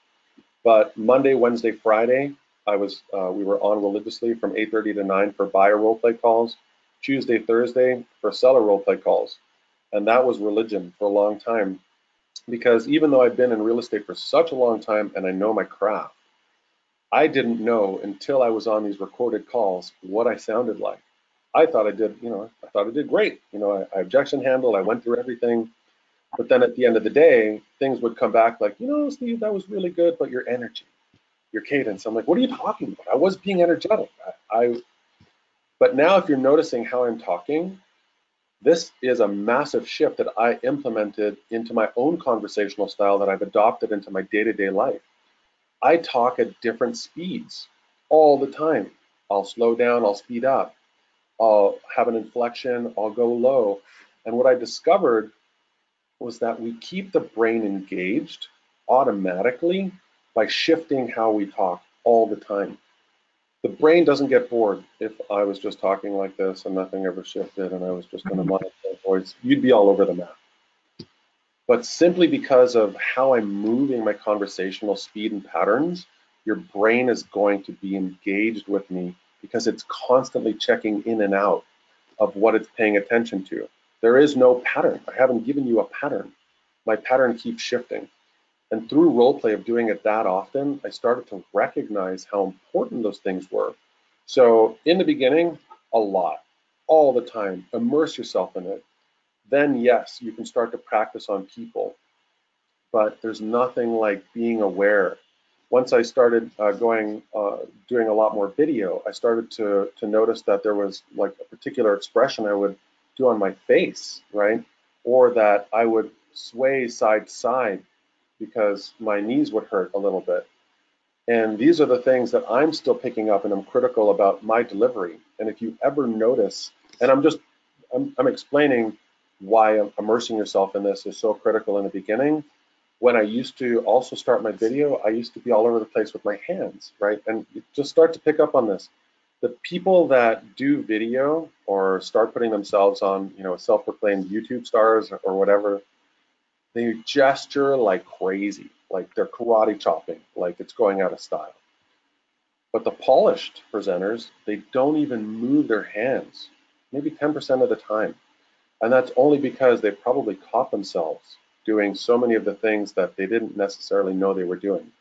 But Monday, Wednesday, Friday, we were on religiously from 8:30 to 9 for buyer role play calls. Tuesday, Thursday for seller role play calls, and that was religion for a long time. Because even though I've been in real estate for such a long time and I know my craft, I didn't know until I was on these recorded calls what I sounded like. I thought I did, I thought I did great. I objection handled, I went through everything. But then at the end of the day, things would come back like, Steve, that was really good, but your energy, your cadence. I'm like, what are you talking about? I was being energetic. But now if you're noticing how I'm talking, this is a massive shift that I implemented into my own conversational style that I've adopted into my day-to-day life. I talk at different speeds all the time. I'll slow down, I'll speed up, I'll have an inflection, I'll go low. And what I discovered was that we keep the brain engaged automatically by shifting how we talk all the time. The brain doesn't get bored. If I was just talking like this and nothing ever shifted and I was just going to monitor my voice, you'd be all over the map. But simply because of how I'm moving my conversational speed and patterns, your brain is going to be engaged with me because it's constantly checking in and out of what it's paying attention to. There is no pattern. I haven't given you a pattern. My pattern keeps shifting. And through role play of doing it that often, I started to recognize how important those things were. So in the beginning, a lot, all the time, immerse yourself in it. Then yes, you can start to practice on people, but there's nothing like being aware. Once I started doing a lot more video, I started to notice that there was like a particular expression I would do on my face, right? Or that I would sway side to side because my knees would hurt a little bit. And these are the things that I'm still picking up and I'm critical about my delivery. And if you ever notice, and I'm explaining why immersing yourself in this is so critical in the beginning. When I used to also start my video, I used to be all over the place with my hands, right? And you just start to pick up on this. The people that do video or start putting themselves on, self-proclaimed YouTube stars or whatever, they gesture like crazy, like they're karate chopping, like it's going out of style. But the polished presenters, they don't even move their hands, maybe 10% of the time. And that's only because they probably caught themselves doing so many of the things that they didn't necessarily know they were doing.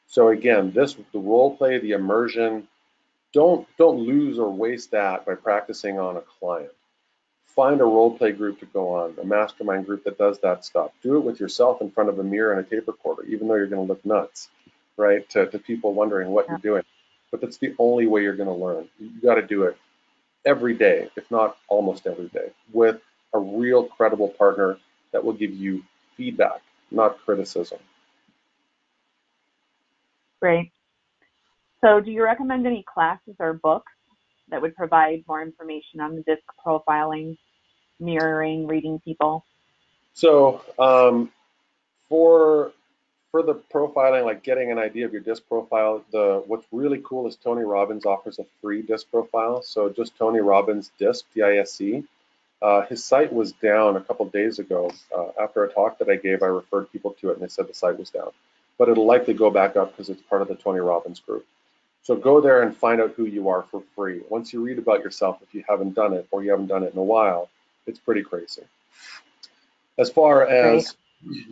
So again, the role play, the immersion, don't lose or waste that by practicing on a client. Find a role play group to go on, a mastermind group that does that stuff. Do it with yourself in front of a mirror and a tape recorder, even though you're going to look nuts, right? To people wondering what
Yeah.
you're doing. But that's the only way you're going to learn. You got to do it every day, if not almost every day, with a real credible partner that will give you feedback, not criticism.
Great. So do you recommend any classes or books that would provide more information on the disc profiling, mirroring, reading people?
So for the profiling, like getting an idea of your disc profile, what's really cool is Tony Robbins offers a free disc profile. So just Tony Robbins disc, DISC. His site was down a couple days ago. After a talk that I gave, I referred people to it, and they said the site was down. But it'll likely go back up because it's part of the Tony Robbins group. So go there and find out who you are for free. Once you read about yourself, if you haven't done it or you haven't done it in a while, it's pretty crazy. As far
Great.
as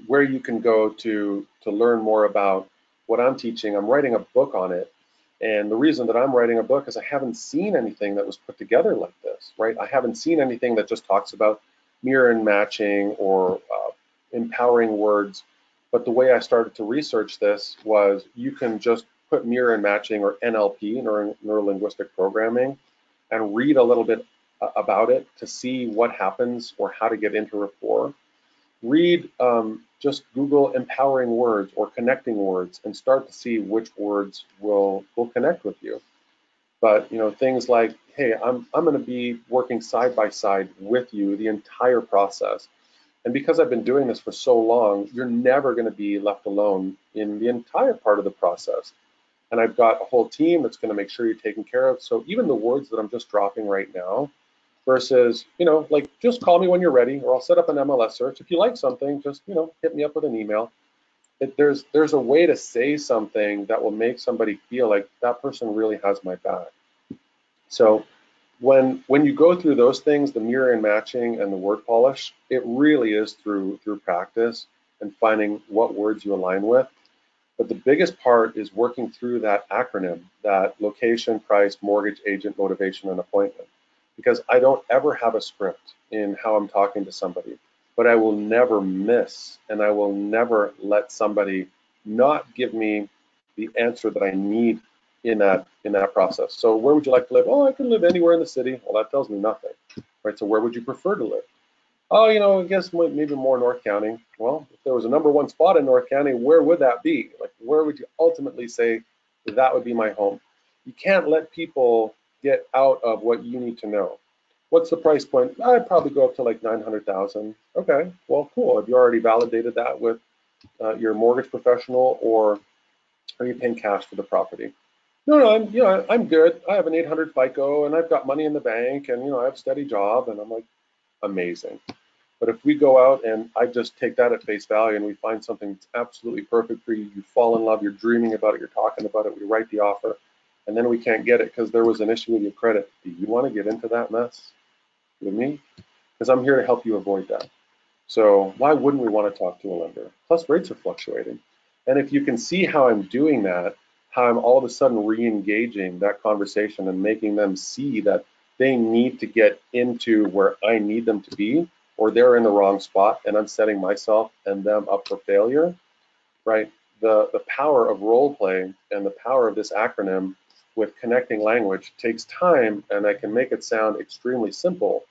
where you can go to learn more about what I'm teaching, I'm writing a book on it. And the reason that I'm writing a book is I haven't seen anything that was put together like this, right? I haven't seen anything that just talks about mirror and matching or empowering words. But the way I started to research this was you can just put mirror and matching or NLP, neuro-linguistic programming, and read a little bit about it to see what happens or how to get into rapport. Read, just Google empowering words or connecting words and start to see which words will connect with you. But things like, hey, I'm going to be working side by side with you the entire process. And because I've been doing this for so long, you're never going to be left alone in the entire part of the process. And I've got a whole team that's going to make sure you're taken care of. So even the words that I'm just dropping right now, versus, like, just call me when you're ready, or I'll set up an MLS search. If you like something, just, hit me up with an email. There's a way to say something that will make somebody feel like that person really has my back. So when you go through those things, the mirror and matching and the word polish, it really is through practice and finding what words you align with. But the biggest part is working through that acronym, that location, price, mortgage, agent, motivation, and appointment. Because I don't ever have a script in how I'm talking to somebody, but I will never miss, and I will never let somebody not give me the answer that I need in that process. So where would you like to live? Oh, I can live anywhere in the city. Well, that tells me nothing, right? So where would you prefer to live? Oh, I guess maybe more North County. Well, if there was a #1 spot in North County, where would that be? Like, where would you ultimately say that would be my home? You can't let people get out of what you need to know. What's the price point? I'd probably go up to like 900,000. Okay, well, cool. Have you already validated that with your mortgage professional, or are you paying cash for the property? No, I'm good. I have an 800 FICO, and I've got money in the bank, and I have a steady job, and I'm like, amazing. But if we go out and I just take that at face value and we find something that's absolutely perfect for you, you fall in love, you're dreaming about it, you're talking about it, we write the offer, and then we can't get it because there was an issue with your credit. Do you want to get into that mess with me? Because I'm here to help you avoid that. So why wouldn't we want to talk to a lender? Plus, rates are fluctuating. And if you can see how I'm doing that, how I'm all of a sudden re-engaging that conversation and making them see that they need to get into where I need them to be, or they're in the wrong spot and I'm setting myself and them up for failure, right? The power of role play and the power of this acronym with connecting language takes time, and I can make it sound extremely simple,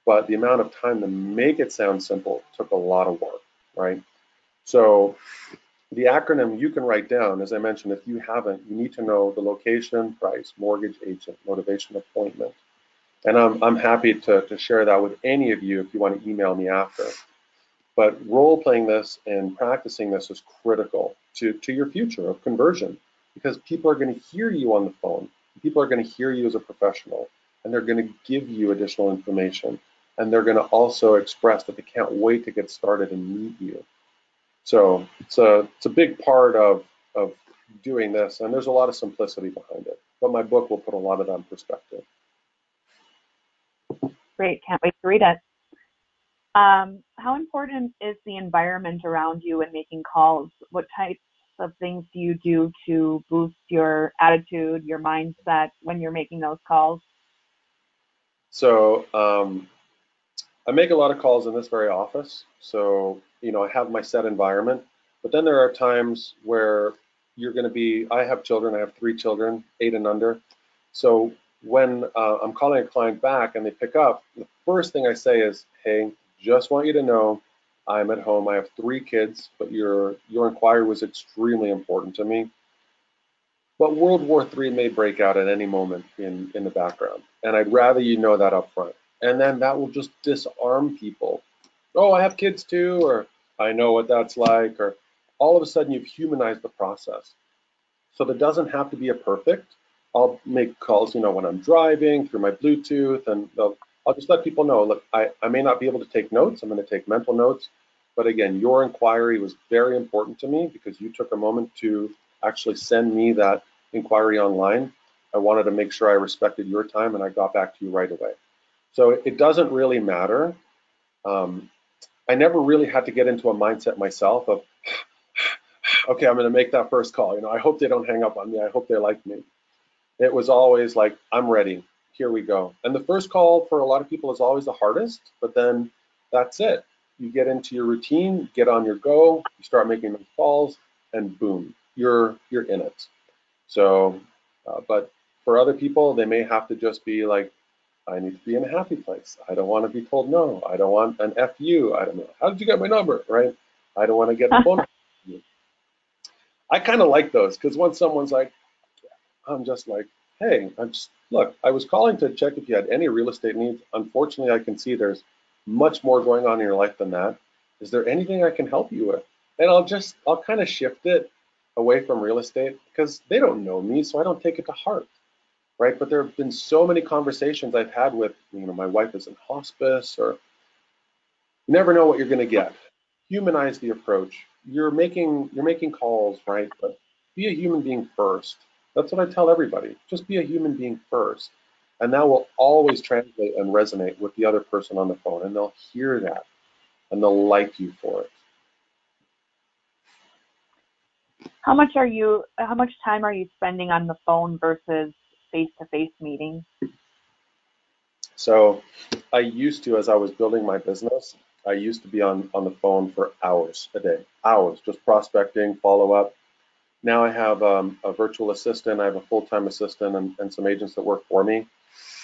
but the amount of time to make it sound simple took a lot of work, right? So the acronym you can write down, as I mentioned, if you haven't, you need to know the location, price, mortgage, agent, motivation, appointment. And I'm happy to share that with any of you if you want to email me after. But role playing this and practicing this is critical to your future of conversion, because people are going to hear you on the phone. People are going to hear you as a professional, and they're going to give you additional information. And they're going to also express that they can't wait to get started and meet you. So it's a big part of doing this, and there's a lot of simplicity behind it. But my book will put a lot of that in perspective.
Great, can't wait to read it. How important is the environment around you when making calls? What types of things do you do to boost your attitude, your mindset when you're making those calls?
So I make a lot of calls in this very office. So, I have my set environment, but then there are times where you're going to be, I have children, I have 3 children, 8 and under. So when I'm calling a client back and they pick up, the first thing I say is, hey, just want you to know I'm at home. I have 3 kids, but your inquiry was extremely important to me. But World War III may break out at any moment in the background, and I'd rather you know that up front. And then that will just disarm people. Oh, I have kids too, or I know what that's like, or all of a sudden you've humanized the process. So there doesn't have to be a perfect. I'll make calls, when I'm driving through my Bluetooth, and I'll just let people know, look, I may not be able to take notes. I'm going to take mental notes. But again, your inquiry was very important to me because you took a moment to actually send me that inquiry online. I wanted to make sure I respected your time, and I got back to you right away. So it doesn't really matter. I never really had to get into a mindset myself of, okay, I'm going to make that first call. I hope they don't hang up on me. I hope they like me. It was always like, I'm ready, here we go. And the first call for a lot of people is always the hardest, but then that's it. You get into your routine, get on your go, you start making those calls, and boom, you're in it. So, but for other people, they may have to just be like, I need to be in a happy place. I don't want to be told no. I don't want an FU. I don't know. How did you get my number? Right? I don't want to get a phone. I kind of like those because once someone's like, I'm just like, hey, look, I was calling to check if you had any real estate needs. Unfortunately, I can see there's much more going on in your life than that. Is there anything I can help you with? And I'll kind of shift it away from real estate because they don't know me, so I don't take it to heart, right? But there have been so many conversations I've had with, my wife is in hospice, or you never know what you're going to get. Humanize the approach. You're making calls, right? But be a human being first. That's what I tell everybody. Just be a human being first. And that will always translate and resonate with the other person on the phone. And they'll hear that and they'll like you for it.
How much time are you spending on the phone versus face-to-face meetings?
So I used to, as I was building my business, I used to be on the phone for hours a day, hours, just prospecting, follow up. Now I have a virtual assistant, I have a full-time assistant, and some agents that work for me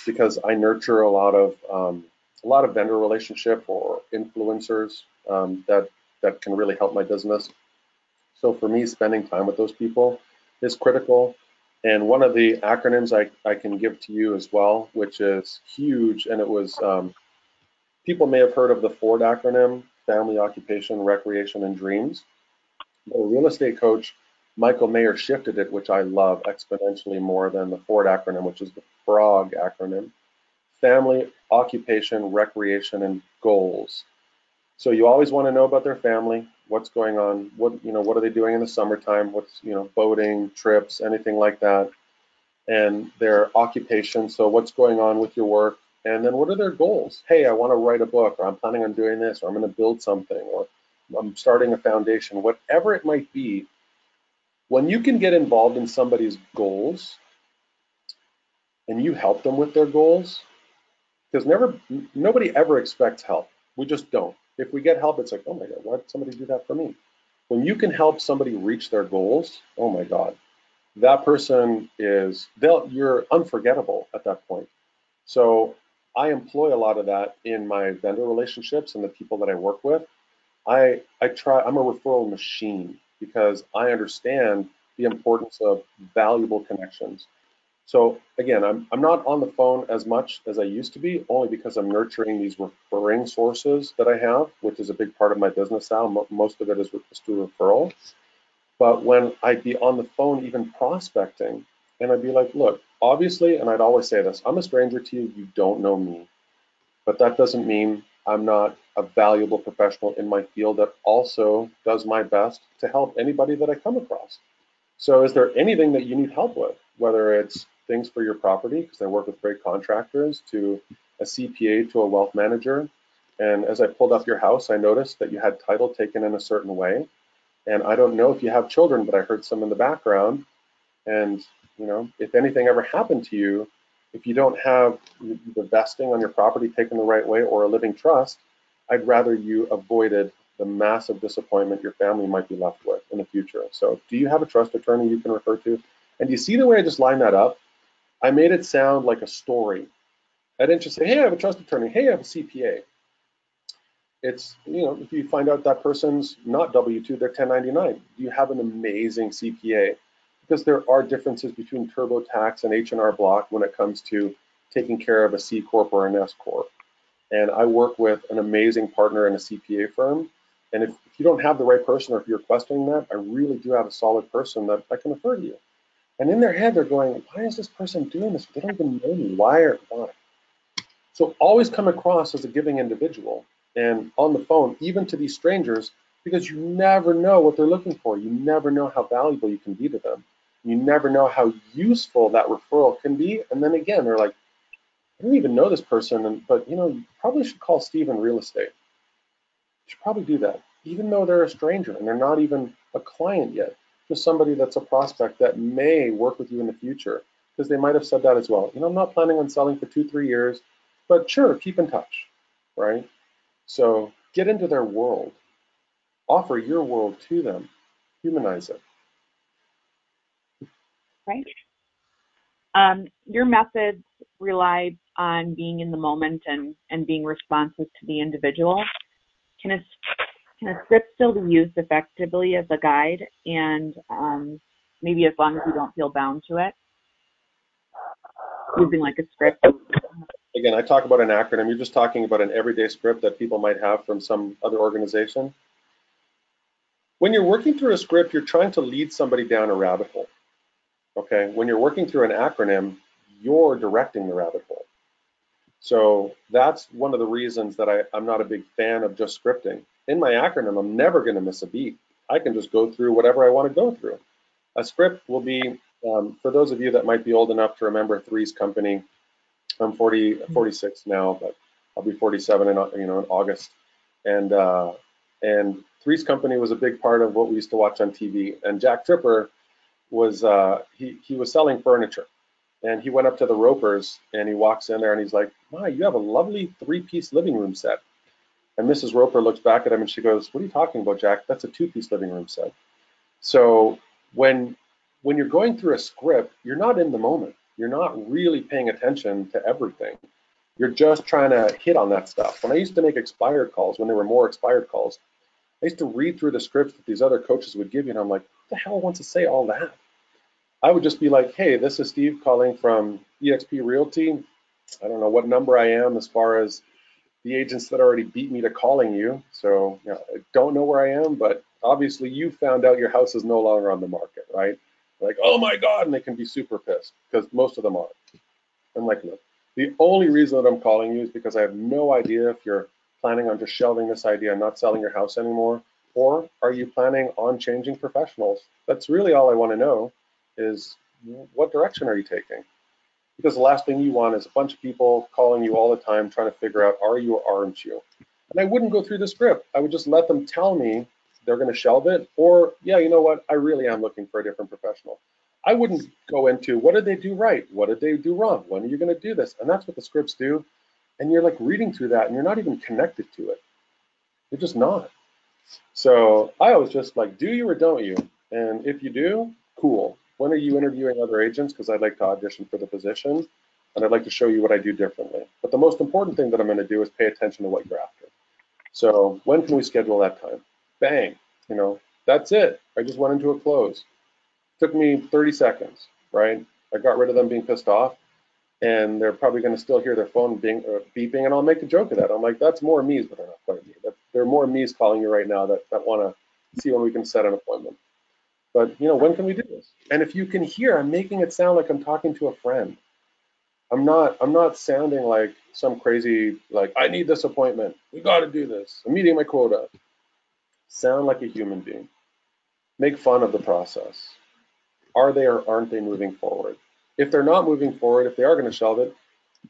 because I nurture a lot of vendor relationship or influencers that can really help my business. So for me, spending time with those people is critical. And one of the acronyms I can give to you as well, which is huge, and it was people may have heard of the Ford acronym: family, occupation, recreation, and dreams. A real estate coach, Michael Mayer, shifted it, which I love exponentially more than the Ford acronym, which is the FROG acronym: family, occupation, recreation, and goals. So you always want to know about their family, what's going on, what are they doing in the summertime, what's, boating, trips, anything like that, and their occupation. So what's going on with your work, and then what are their goals? Hey, I want to write a book, or I'm planning on doing this, or I'm going to build something, or I'm starting a foundation, whatever it might be. When you can get involved in somebody's goals and you help them with their goals, because nobody ever expects help. We just don't. If we get help, it's like, oh my God, why did somebody do that for me? When you can help somebody reach their goals, oh my God, that person you're unforgettable at that point. So I employ a lot of that in my vendor relationships and the people that I work with. I'm a referral machine because I understand the importance of valuable connections. So again, I'm not on the phone as much as I used to be, only because I'm nurturing these referring sources that I have, which is a big part of my business now. Most of it is through referral. But when I'd be on the phone, even prospecting, and I'd be like, look, obviously, and I'd always say this, I'm a stranger to you, you don't know me, but that doesn't mean I'm not a valuable professional in my field that also does my best to help anybody that I come across. So is there anything that you need help with, whether it's things for your property, because I work with great contractors, to a CPA, to a wealth manager. And as I pulled up your house, I noticed that you had title taken in a certain way. And I don't know if you have children, but I heard some in the background. And, if anything ever happened to you, if you don't have the vesting on your property taken the right way or a living trust, I'd rather you avoided the massive disappointment your family might be left with in the future. So do you have a trust attorney you can refer to? And do you see the way I just lined that up? I made it sound like a story. I didn't just say, hey, I have a trust attorney. Hey, I have a CPA. It's, if you find out that person's not W-2, they're 1099. You have an amazing CPA, because there are differences between TurboTax and H&R Block when it comes to taking care of a C Corp or an S Corp. And I work with an amazing partner in a CPA firm. And if you don't have the right person, or if you're questioning that, I really do have a solid person that I can refer to you. And in their head, they're going, why is this person doing this? They don't even know me. Why? So always come across as a giving individual, and on the phone, even to these strangers, because you never know what they're looking for. You never know how valuable you can be to them. You never know how useful that referral can be. And then again, they're like, I don't even know this person, but you probably should call Steve in real estate. You should probably do that, even though they're a stranger and they're not even a client yet, just somebody that's a prospect that may work with you in the future. because they might have said that as well. I'm not planning on selling for 2, 3 years, but sure, keep in touch, right? So get into their world, offer your world to them, humanize it.
Right. Your methods rely on being in the moment and being responsive to the individual. Can a script still be used effectively as a guide, and maybe as long as you don't feel bound to it, using like a script?
Again, I talk about an acronym. You're just talking about an everyday script that people might have from some other organization. When you're working through a script, you're trying to lead somebody down a rabbit hole. Okay, when you're working through an acronym, you're directing the rabbit hole. So that's one of the reasons that I'm not a big fan of just scripting. In my acronym, I'm never going to miss a beat. I can just go through whatever I want to go through. A script will be, for those of you that might be old enough to remember Three's Company, I'm 46 now, but I'll be 47 in August. And Three's Company was a big part of what we used to watch on TV. And Jack Tripper was he was selling furniture, and he went up to the Ropers and he walks in there and he's like, "My, you have a lovely 3-piece living room set." And Mrs. Roper looks back at him and she goes, "What are you talking about, Jack? That's a 2-piece living room set." So when you're going through a script, you're not in the moment. You're not really paying attention to everything. You're just trying to hit on that stuff. When I used to make expired calls, when there were more expired calls, I used to read through the scripts that these other coaches would give you, and I'm like, what the hell wants to say all that? I would just be like, "Hey, this is Steve calling from eXp Realty. I don't know what number I am as far as the agents that already beat me to calling you. So I don't know where I am, but obviously you found out your house is no longer on the market, right?" Like, "Oh my God," and they can be super pissed because most of them are. I'm like, "Look, the only reason that I'm calling you is because I have no idea if you're planning on just shelving this idea and not selling your house anymore, or are you planning on changing professionals? That's really all I want to know is what direction are you taking?" Because the last thing you want is a bunch of people calling you all the time trying to figure out, are you or aren't you? And I wouldn't go through the script. I would just let them tell me they're going to shelve it, or, yeah, you know what, I really am looking for a different professional. I wouldn't go into what did they do right? What did they do wrong? When are you going to do this? And that's what the scripts do. And you're like reading through that and you're not even connected to it. You're just not. So I always just like, do you or don't you? And if you do, cool. When are you interviewing other agents? Because I'd like to audition for the position and I'd like to show you what I do differently. But the most important thing that I'm going to do is pay attention to what you're after. So when can we schedule that time? Bang, that's it. I just went into a close. Took me 30 seconds, right? I got rid of them being pissed off, and they're probably going to still hear their phone beeping, and I'll make a joke of that. I'm like, that's more me's, but they're not quite me. There are more me's calling you right now that want to see when we can set an appointment. But when can we do this? And if you can hear, I'm making it sound like I'm talking to a friend. I'm not sounding like some crazy, like, I need this appointment. We got to do this. I'm meeting my quota. Sound like a human being. Make fun of the process. Are they or aren't they moving forward? If they're not moving forward, if they are going to shelve it,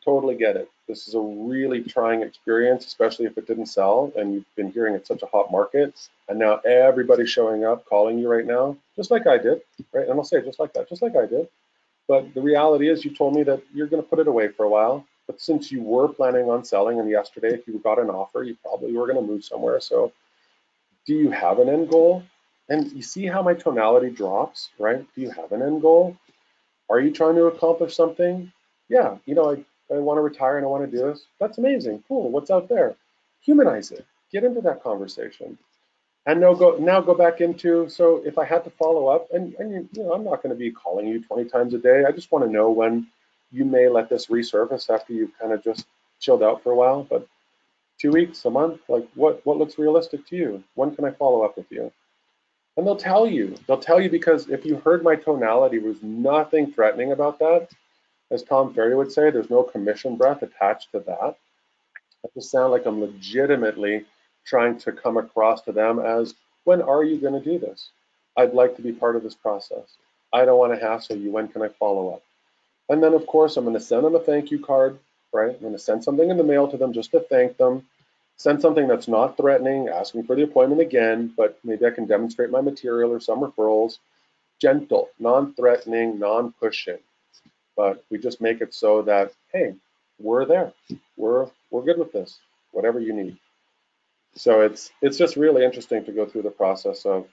totally get it. This is a really trying experience, especially if it didn't sell and you've been hearing it's such a hot market. And now everybody's showing up, calling you right now, just like I did, right? And I'll say just like that, just like I did. But the reality is you told me that you're going to put it away for a while. But since you were planning on selling, and yesterday, if you got an offer, you probably were going to move somewhere. So do you have an end goal? And you see how my tonality drops, right? Do you have an end goal? Are you trying to accomplish something? Yeah, I want to retire and I want to do this. That's amazing. Cool. What's out there? Humanize it. Get into that conversation. And now go back into, so if I had to follow up, and I'm not going to be calling you 20 times a day. I just want to know when you may let this resurface after you've kind of just chilled out for a while. But 2 weeks, a month, like what looks realistic to you? When can I follow up with you? And they'll tell you. They'll tell you because if you heard my tonality, there was nothing threatening about that. As Tom Ferry would say, there's no commission breath attached to that. I just sound like I'm legitimately trying to come across to them as, when are you going to do this? I'd like to be part of this process. I don't want to hassle you. When can I follow up? And then, of course, I'm going to send them a thank you card, right? I'm going to send something in the mail to them just to thank them. Send something that's not threatening, asking for the appointment again, but maybe I can demonstrate my material or some referrals. Gentle, non-threatening, non-pushing. but we just make it so that, hey, we're there. We're good with this, whatever you need. So it's just really interesting to go through the process of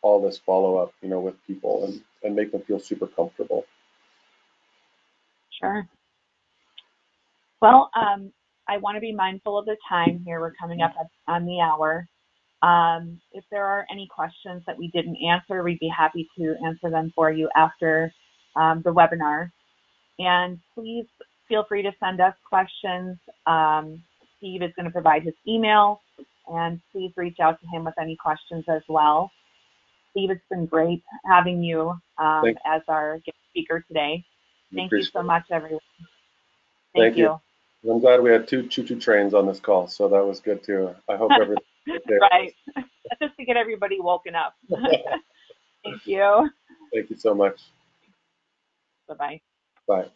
all this follow up, with people and make them feel super comfortable.
Sure. Well, I want to be mindful of the time here. We're coming up on the hour. If there are any questions that we didn't answer, we'd be happy to answer them for you after the webinar. And please feel free to send us questions. Steve is going to provide his email, and please reach out to him with any questions as well. Steve, it's been great having you as our guest speaker today. Thank you so much, everyone. Thank you.
I'm glad we had two choo-choo trains on this call, so that was good too. I hope everything.
Right. That's just to get everybody woken up. Thank you.
Thank you so much.
Bye-bye.
Bye.